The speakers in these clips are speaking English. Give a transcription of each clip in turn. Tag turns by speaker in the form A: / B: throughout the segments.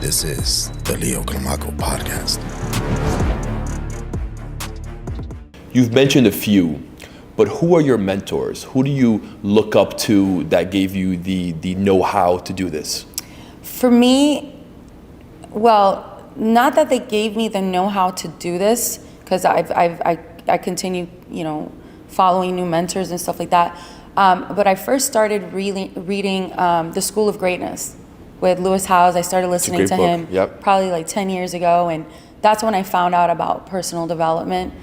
A: This is the Leo Clamaco podcast.
B: You've mentioned a few, but who are your mentors? Who do you look up to that gave you the know-how to do this?
C: For me, well, not that they gave me the know-how to do this, because I continue, following new mentors and stuff like that. But I first started reading The School of Greatness with Lewis Howes. I started listening to him probably like 10 years ago, and that's when I found out about personal development.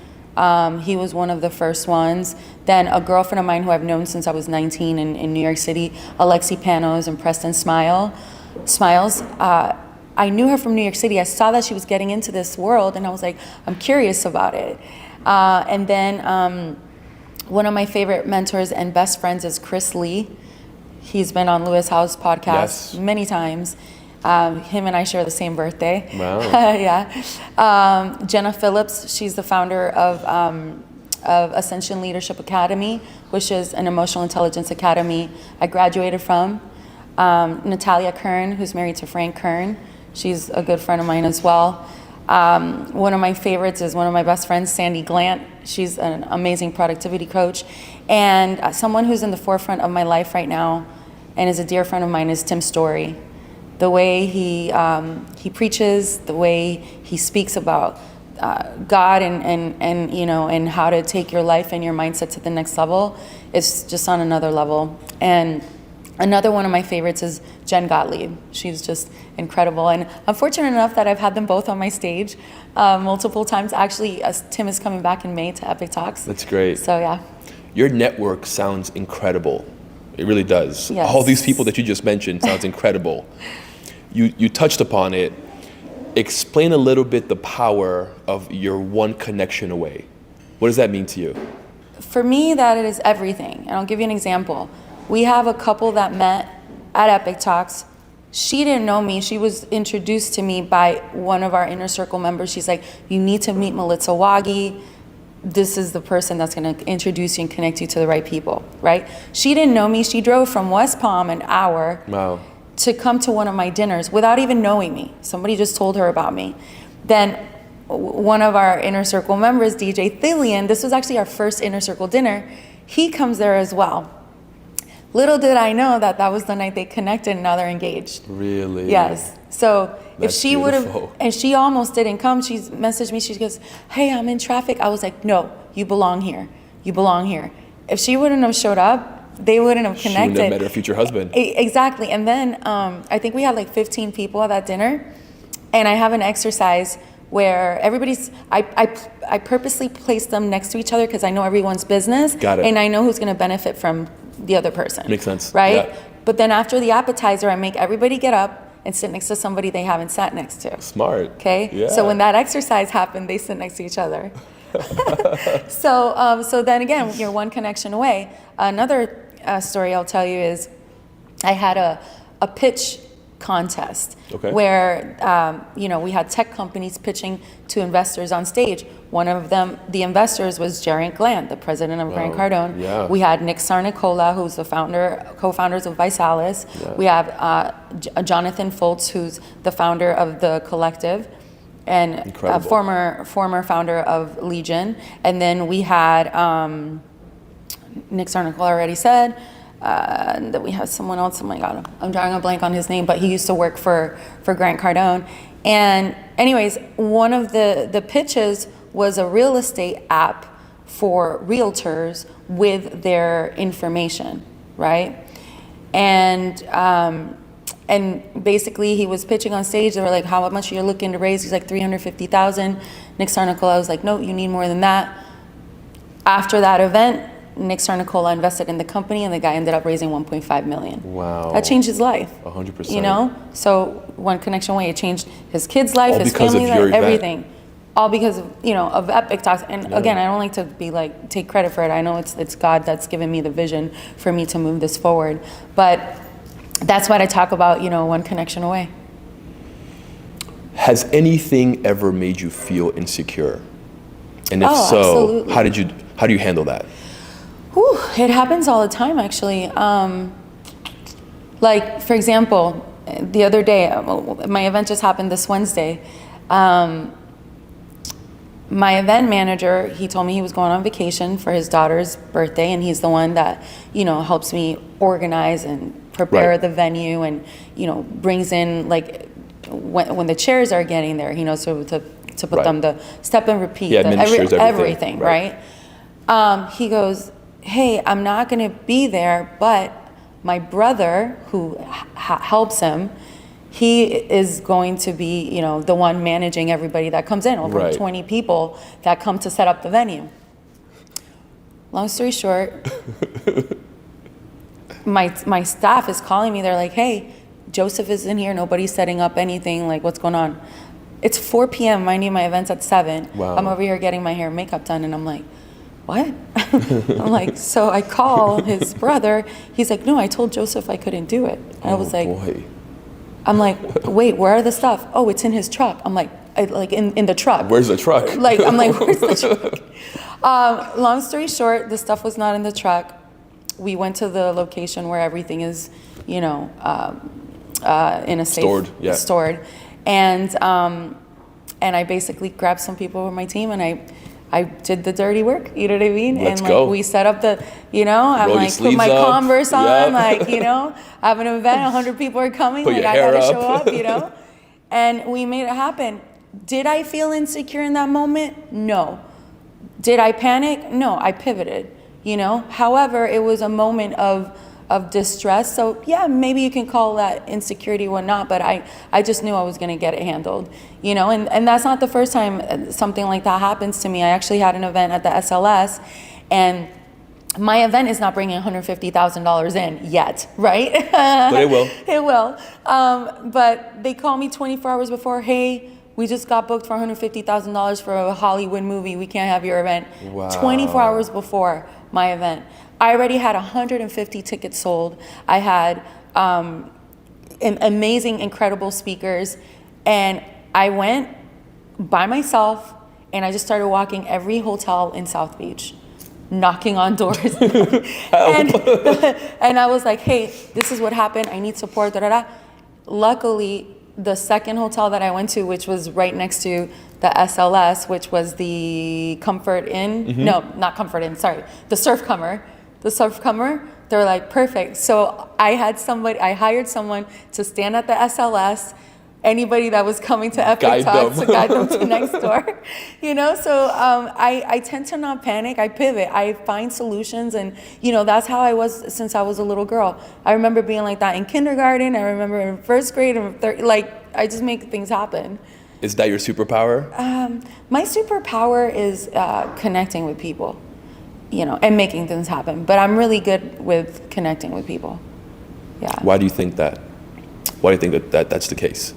C: He was one of the first ones. Then a girlfriend of mine who I've known since I was 19 in New York City, Alexi Panos and Preston Smiles. I knew her from New York City. I saw that she was getting into this world, and I was like, I'm curious about it. And then one of my favorite mentors and best friends is Chris Lee. He's been on Lewis Howes' podcast many times. Him and I share the same birthday.
B: Wow.
C: Yeah. Jenna Phillips, she's the founder of Ascension Leadership Academy, which is an emotional intelligence academy I graduated from. Natalia Kern, who's married to Frank Kern. She's a good friend of mine as well. One of my favorites is one of my best friends, Sandy Glant. She's an amazing productivity coach. And someone who's in the forefront of my life right now and is a dear friend of mine is Tim Story. The way he preaches, the way he speaks about God and how to take your life and your mindset to the next level is just on another level. And another one of my favorites is Jen Gottlieb. She's just incredible. And I'm fortunate enough that I've had them both on my stage multiple times. Actually, Tim is coming back in May to Epic Talks.
B: That's great.
C: So, yeah.
B: Your network sounds incredible. It really does.
C: Yes.
B: All these people that you just mentioned sounds incredible. You touched upon it. Explain a little bit the power of your one connection away. What does that mean to you?
C: For me, that is everything. And I'll give you an example. We have a couple that met at Epic Talks. She didn't know me. She was introduced to me by one of our inner circle members. She's like, you need to meet Melitsa Waage. This is the person that's going to introduce you and connect you to the right people, right? She didn't know me. She drove from West Palm an hour to come to one of my dinners without even knowing me. Somebody just told her about me. Then one of our inner circle members, DJ Thillian, this was actually our first inner circle dinner. He comes there as well. Little did I know that was the night they connected and now they're engaged.
B: Really?
C: Yes. So
B: That's
C: if she would have,
B: beautiful.
C: and she almost didn't come, she messaged me, she goes, hey, I'm in traffic. I was like, no, you belong here. You belong here. If she wouldn't have showed up, they wouldn't have connected. She wouldn't have
B: met her future husband.
C: Exactly. And then I think we had like 15 people at that dinner. And I have an exercise where I purposely place them next to each other because I know everyone's business.
B: Got it.
C: And I know who's going to benefit from the other person.
B: Makes sense.
C: Right?
B: Yeah.
C: But then after the appetizer, I make everybody get up and sit next to somebody they haven't sat next to.
B: Smart.
C: Okay?
B: Yeah.
C: So when that exercise happened, they sit next to each other. So then again, you're one connection away. Another story I'll tell you is I had a pitch contest where we had tech companies pitching to investors on stage. One of them, the investors, was Geraint Glant, the president of Grant Cardone.
B: Yeah.
C: We had Nick Sarnicola, who's the co-founders of Visalis.
B: Yeah.
C: We have Jonathan Foltz, who's the founder of The Collective and a former founder of Legion. And then we had Nick Sarnicola, already said. That we have someone else, oh my God, I'm drawing a blank on his name, but he used to work for Grant Cardone. And anyways, one of the pitches was a real estate app for realtors with their information, right? And basically he was pitching on stage. They were like, how much are you looking to raise? He's like, 350,000. Nick Sarnicola was like, no, you need more than that. After that event, Nick Sarnicola invested in the company, and the guy ended up raising 1.5 million.
B: Wow.
C: That changed his life.
B: 100%.
C: So one connection away, it changed his kid's life,
B: all
C: his
B: because
C: family's
B: of your
C: life,
B: event.
C: everything. All because of Epic Talks. And again, I don't like to be like, take credit for it. I know it's God that's given me the vision for me to move this forward. But that's what I talk about, one connection away.
B: Has anything ever made you feel insecure? And if so,
C: absolutely.
B: how do you handle that?
C: It happens all the time, actually. Like, for example, the other day, my event just happened this Wednesday. My event manager, he told me he was going on vacation for his daughter's birthday, and he's the one that, helps me organize and prepare the venue, and, brings in, like, when the chairs are getting there, so to put them, the step and repeat, everything, right? He goes, hey, I'm not going to be there, but my brother, who helps him, he is going to be, the one managing everybody that comes in, over 20 people that come to set up the venue. Long story short, my staff is calling me. They're like, hey, Joseph is in here. Nobody's setting up anything. Like, what's going on? It's 4 p.m. Mind you, my event's at 7.
B: Wow.
C: I'm over here getting my hair and makeup done, and I'm like, what? I'm like, so I call his brother. He's like, no, I told Joseph I couldn't do it. And I was like,
B: boy.
C: I'm like, wait, where are the stuff? Oh, it's in his truck. I'm like, in the truck.
B: Where's the truck?
C: I'm like, where's the truck? Long story short, the stuff was not in the truck. We went to the location where everything is, in a safe, stored. And I basically grabbed some people from my team, and I did the dirty work, you know what I mean?
B: Let's
C: and
B: go.
C: We set up the, I'm
B: Roll
C: like, put my Converse on, like, I have an event, 100 people are coming,
B: Put
C: like,
B: your
C: I
B: hair
C: gotta
B: up.
C: show up, And we made it happen. Did I feel insecure in that moment? No. Did I panic? No, I pivoted, However, it was a moment of distress. So yeah, maybe you can call that insecurity or whatnot, but I just knew I was going to get it handled, and that's not the first time something like that happens to me. I actually had an event at the SLS, and my event is not bringing $150,000 in yet, right?
B: But it will.
C: It will. But they call me 24 hours before, hey, we just got booked for $150,000 for a Hollywood movie. We can't have your event.
B: Wow.
C: 24 hours before my event. I already had 150 tickets sold. I had amazing, incredible speakers. And I went by myself, and I just started walking every hotel in South Beach, knocking on doors. and I was like, hey, this is what happened. I need support, da-da-da. Luckily, the second hotel that I went to, which was right next to the SLS, which was the Comfort Inn. No, not Comfort Inn, sorry. The Surf Comer. They were like, perfect. So I hired someone to stand at the SLS, anybody that was coming to Epic Talks, to guide them to next door. So I tend to not panic. I pivot. I find solutions, and that's how I was since I was a little girl. I remember being like that in kindergarten. I remember in first grade and third. Like, I just make things happen.
B: Is that your superpower?
C: My superpower is connecting with people, and making things happen. But I'm really good with connecting with people. Yeah.
B: Why do you think that? Why do you think that's the case?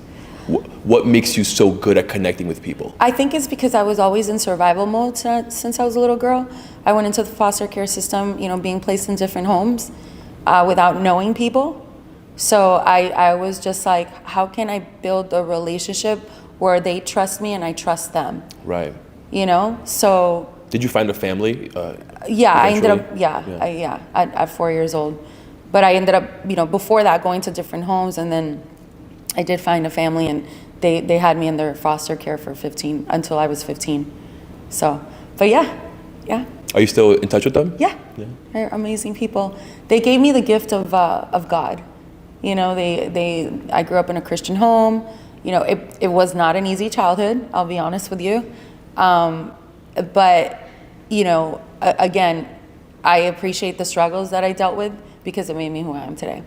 B: What makes you so good at connecting with people?
C: I think it's because I was always in survival mode since I was a little girl. I went into the foster care system, being placed in different homes without knowing people. So I was just like, how can I build a relationship where they trust me and I trust them?
B: Right.
C: So.
B: Did you find a family?
C: Yeah, I ended up, at 4 years old. But I ended up, before that, going to different homes, and then I did find a family, and they had me in their foster care for 15, until I was 15. So, but yeah.
B: Are you still in touch with them?
C: Yeah. They're amazing people. They gave me the gift of God. I grew up in a Christian home. It was not an easy childhood, I'll be honest with you. But, again, I appreciate the struggles that I dealt with, because it made me who I am today.